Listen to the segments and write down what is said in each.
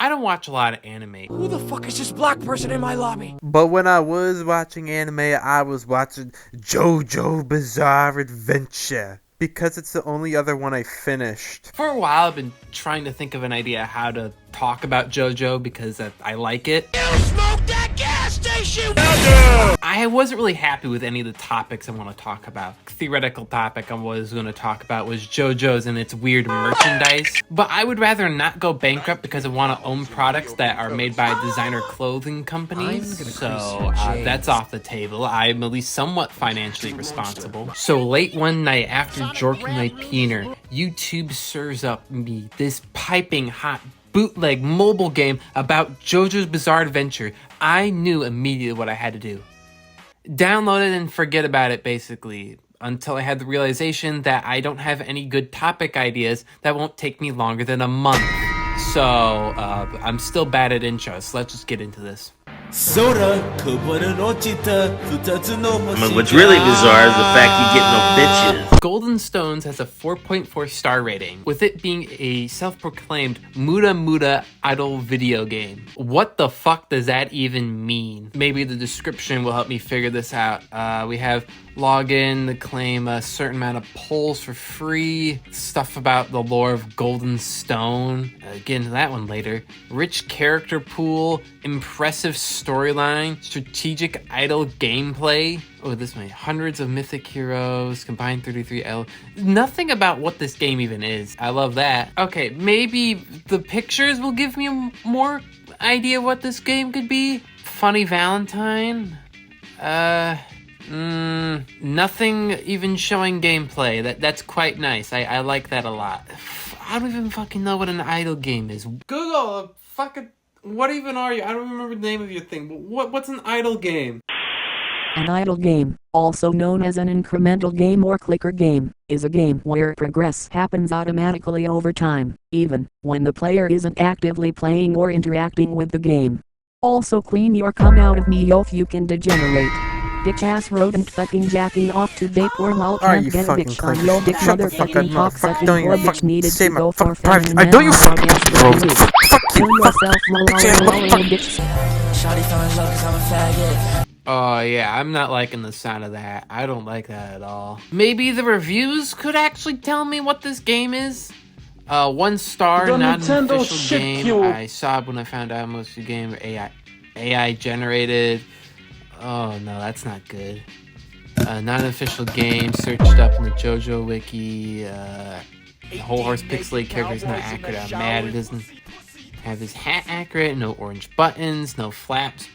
I don't watch a lot of anime. Who the fuck is this black person in my lobby? But when I was watching anime, I was watching JoJo Bizarre Adventure. Because it's the only other one I finished. For a while, I've been trying to think of an idea how to talk about JoJo because I like it. You smoked that gas station! I wasn't really happy with any of the topics I want to talk about. Theoretical topic I was going to talk about was JoJo's and its weird merchandise. But I would rather not go bankrupt because I want to own products that are made by designer clothing companies. So that's off the table. I'm at least somewhat financially responsible. So late one night after jorking my peener, YouTube serves up me this piping hot bootleg mobile game about JoJo's Bizarre Adventure. I knew immediately what I had to do. Download it and forget about it, basically, until I had the realization that I don't have any good topic ideas that won't take me longer than a month. So, I'm still bad at intros, so let's just get into this. I mean, what's really bizarre is the fact you get no bitches. Golden Stones has a 4.4 star rating, with it being a self-proclaimed Muda Muda idol video game. What the fuck does that even mean? Maybe the description will help me figure this out. We have login to claim a certain amount of polls for free, stuff about the lore of Golden Stone, get into that one later, rich character pool, impressive storyline, strategic idol gameplay. Oh, this way. Hundreds of mythic heroes, combined 33L. Nothing about what this game even is. I love that. Okay, maybe the pictures will give me a more idea what this game could be. Funny Valentine. Nothing even showing gameplay. That's quite nice. I like that a lot. I don't even fucking know what an idol game is. Google, fucking, what even are you? I don't remember the name of your thing, but what's an idol game? An idle game, also known as an incremental game or clicker game, is a game where progress happens automatically over time, even when the player isn't actively playing or interacting with the game. Also clean your cum out of me if you can degenerate. Bitch ass rodent fucking jacking off to vape or lol can't get a bitch on low dick motherfucking cock sucking or bitch needed to go for feminine I don't you fucking kill yourself lol bitch. Shawty fell in love 'cause I'm a faggot. Oh yeah, I'm not liking the sound of that. I don't like that at all. Maybe the reviews could actually tell me what this game is? 1 star, not an official game. I sobbed when I found out most of the game were AI generated. Oh no, that's not good. Not an official game, searched up in the JoJo wiki. The whole horse pixelated character is not accurate. I'm mad it doesn't have his hat accurate. No orange buttons, no flaps.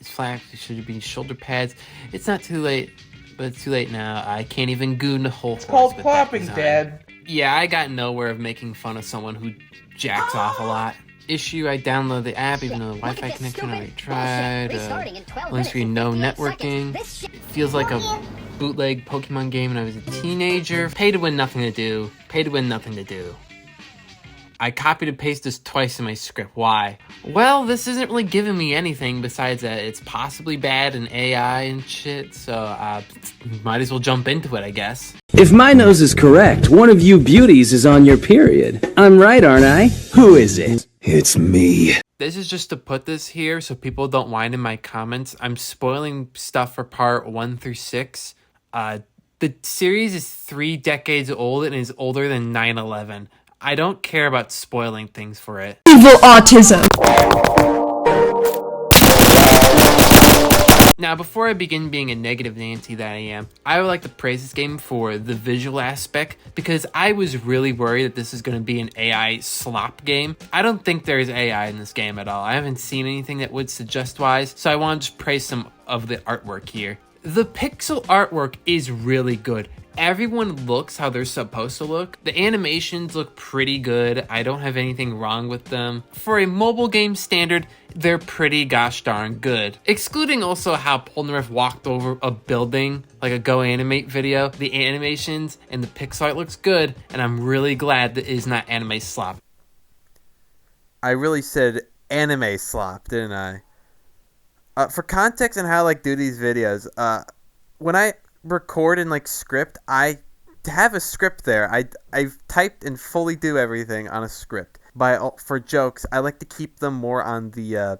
Flaps should be shoulder pads. It's not too late, but it's too late now. I can't even goon the whole. It's called clapping, Dad. Yeah, I got nowhere of making fun of someone who jacks off a lot. Issue, I download the app even though the Wi-Fi connection I already tried. Once we know networking. It feels like a bootleg Pokemon game when I was a teenager. Pay to win, nothing to do. Pay to win, nothing to do. I copied and pasted this twice in my script. Why? Well, this isn't really giving me anything besides that it's possibly bad and AI and shit, so might as well jump into it, I guess. If my nose is correct, one of you beauties is on your period. I'm right, aren't I? Who is it? It's me. This is just to put this here so people don't whine in my comments. I'm spoiling stuff for part 1 through 6. The series is 3 decades old and is older than 9/11. I don't care about spoiling things for it. Evil autism. Now, before I begin being a negative Nancy that I am, I would like to praise this game for the visual aspect because I was really worried that this is going to be an AI slop game. I don't think there's AI in this game at all. I haven't seen anything that would suggest wise, so I want to just praise some of the artwork here. The pixel artwork is really good. Everyone looks how they're supposed to look. The animations look pretty good. I don't have anything wrong with them. For a mobile game standard, they're pretty gosh darn good. Excluding also how Polnareff walked over a building like a Go Animate video. The animations and the pixel art looks good, and I'm really glad that it is not anime slop. I really said anime slop, didn't I? For context and how I like do these videos, when I record and like script, I have a script there. I've typed and fully do everything on a script. for jokes, I like to keep them more on the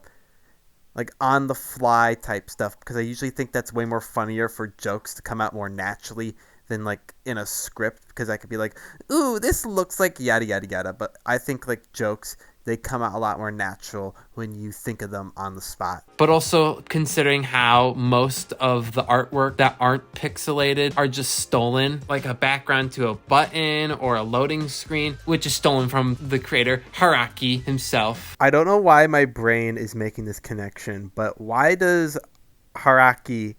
like on the fly type stuff, because I usually think that's way more funnier for jokes to come out more naturally than like in a script, because I could be like, ooh, this looks like yada yada yada, but I think like jokes, they come out a lot more natural when you think of them on the spot. But also considering how most of the artwork that aren't pixelated are just stolen, like a background to a button or a loading screen, which is stolen from the creator Haraki himself. I don't know why my brain is making this connection, but why does Haraki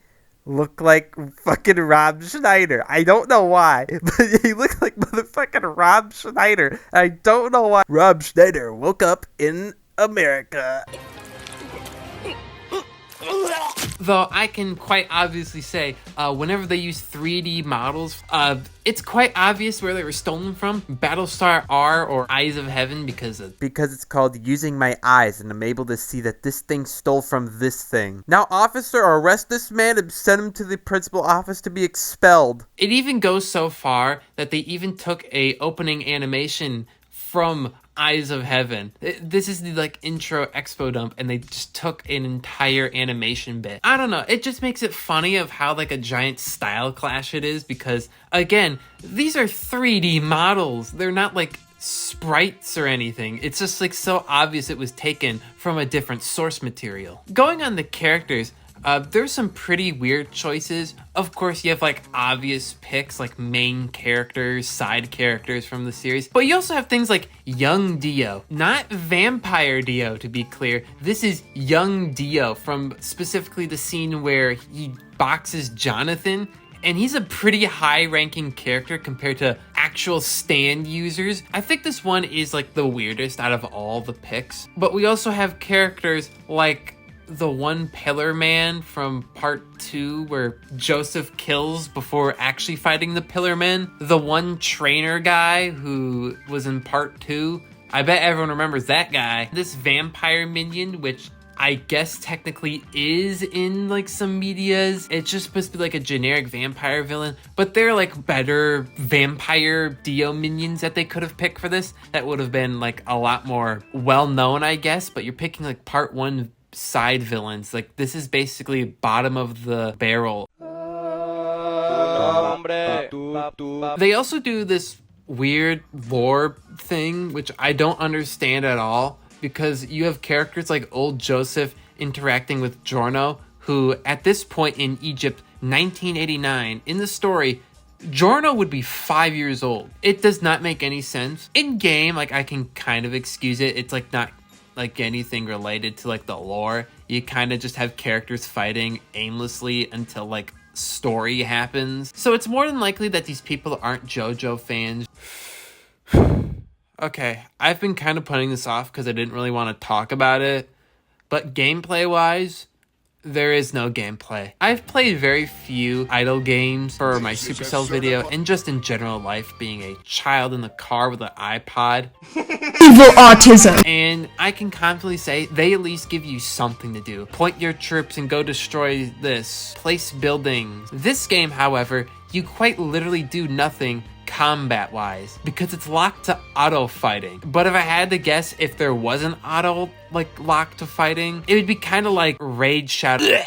look like fucking Rob Schneider? I don't know why, but he looks like motherfucking Rob Schneider. I don't know why. Rob Schneider woke up in America. Though I can quite obviously say, whenever they use 3D models, it's quite obvious where they were stolen from. Battlestar R or Eyes of Heaven, because it's called Using My Eyes, and I'm able to see that this thing stole from this thing. Now, officer, arrest this man and send him to the principal office to be expelled. It even goes so far that they even took a opening animation from Eyes of Heaven. This is the like intro expo dump, and they just took an entire animation bit. I don't know, it just makes it funny of how like a giant style clash it is, because again, these are 3D models. They're not like sprites or anything. It's just like so obvious it was taken from a different source material. Going on the characters, there's some pretty weird choices. Of course, you have like obvious picks, like main characters, side characters from the series. But you also have things like young Dio, not vampire Dio, to be clear. This is young Dio from specifically the scene where he boxes Jonathan. And he's a pretty high-ranking character compared to actual stand users. I think this one is like the weirdest out of all the picks. But we also have characters like the one Pillar Man from part 2 where Joseph kills before actually fighting the Pillar Men. The one trainer guy who was in part 2. I bet everyone remembers that guy. This vampire minion, which I guess technically is in like some medias. It's just supposed to be like a generic vampire villain, but they're like better vampire Dio minions that they could have picked for this. That would have been like a lot more well-known, I guess, but you're picking like part 1 side villains. Like this is basically bottom of the barrel. They also do this weird lore thing, which I don't understand at all, because you have characters like old Joseph interacting with Giorno, who at this point in Egypt, 1989, in the story, Giorno would be 5 years old. It does not make any sense. In game, like I can kind of excuse it. It's like not like anything related to like the lore. You kind of just have characters fighting aimlessly until like story happens. So it's more than likely that these people aren't JoJo fans. Okay, I've been kind of putting this off because I didn't really want to talk about it, but gameplay-wise, there is no gameplay. I've played very few idle games for my Supercells video, and just in general life, being a child in the car with an iPod. Evil autism. And I can confidently say they at least give you something to do. Point your troops and go destroy this. Place buildings. This game, however, you quite literally do nothing combat-wise, because it's locked to auto fighting. But if I had to guess, if there wasn't auto like locked to fighting, it would be kind of like Raid Shadow.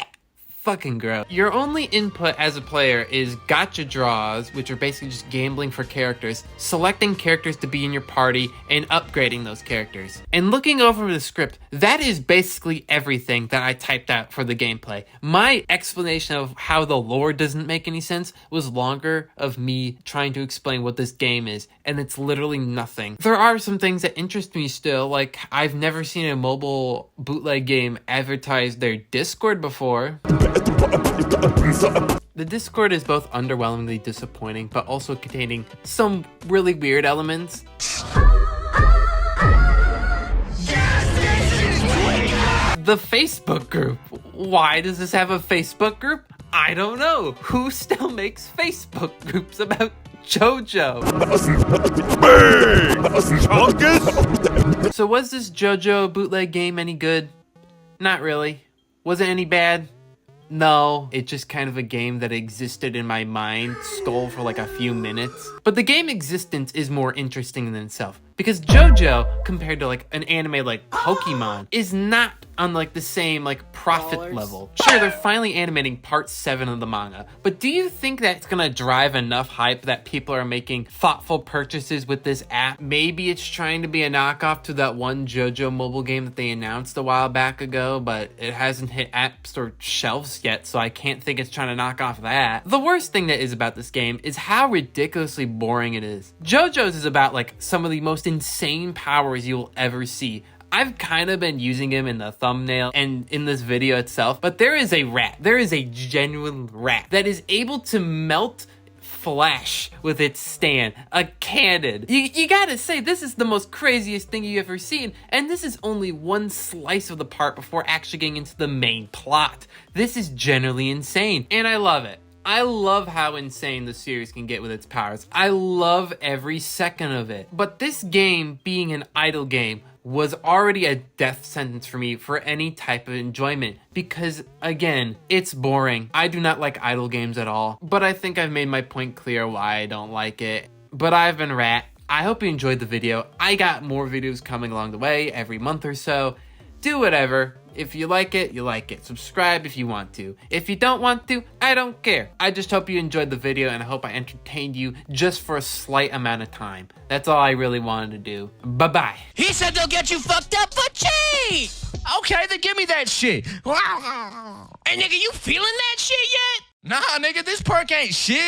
Fucking gross. Your only input as a player is gotcha draws, which are basically just gambling for characters, selecting characters to be in your party, and upgrading those characters. And looking over the script, that is basically everything that I typed out for the gameplay. My explanation of how the lore doesn't make any sense was longer of me trying to explain what this game is, and it's literally nothing. There are some things that interest me still, like I've never seen a mobile bootleg game advertise their Discord before. The Discord is both underwhelmingly disappointing, but also containing some really weird elements. The Facebook group. Why does this have a Facebook group? I don't know. Who still makes Facebook groups about JoJo? So was this JoJo bootleg game any good? Not really. Was it any bad? No, it's just kind of a game that existed in my mind, stole for like a few minutes. But the game existence is more interesting than itself. Because JoJo, compared to like an anime like Pokemon, is not on like the same like profit level. Sure, they're finally animating part 7 of the manga, but do you think that's gonna drive enough hype that people are making thoughtful purchases with this app? Maybe it's trying to be a knockoff to that one JoJo mobile game that they announced a while back ago, but it hasn't hit app store shelves yet, so I can't think it's trying to knock off that. The worst thing that is about this game is how ridiculously boring it is. JoJo's is about like some of the most insane powers you'll ever see. I've kind of been using him in the thumbnail and in this video itself, but there is a rat. There is a genuine rat that is able to melt flesh with its stand, a cannon. You gotta say, this is the most craziest thing you've ever seen, and this is only one slice of the part before actually getting into the main plot. This is generally insane, and I love it. I love how insane the series can get with its powers. I love every second of it. But this game, being an idle game, was already a death sentence for me for any type of enjoyment because, again, it's boring. I do not like idle games at all, but I think I've made my point clear why I don't like it. But I've been Rat. I hope you enjoyed the video. I got more videos coming along the way every month or so. Do whatever. If you like it, you like it. Subscribe if you want to. If you don't want to, I don't care. I just hope you enjoyed the video and I hope I entertained you just for a slight amount of time. That's all I really wanted to do. Bye-bye. He said they'll get you fucked up for cheap! Okay, then give me that shit. Hey, nigga, you feeling that shit yet? Nah, nigga, this perk ain't shit.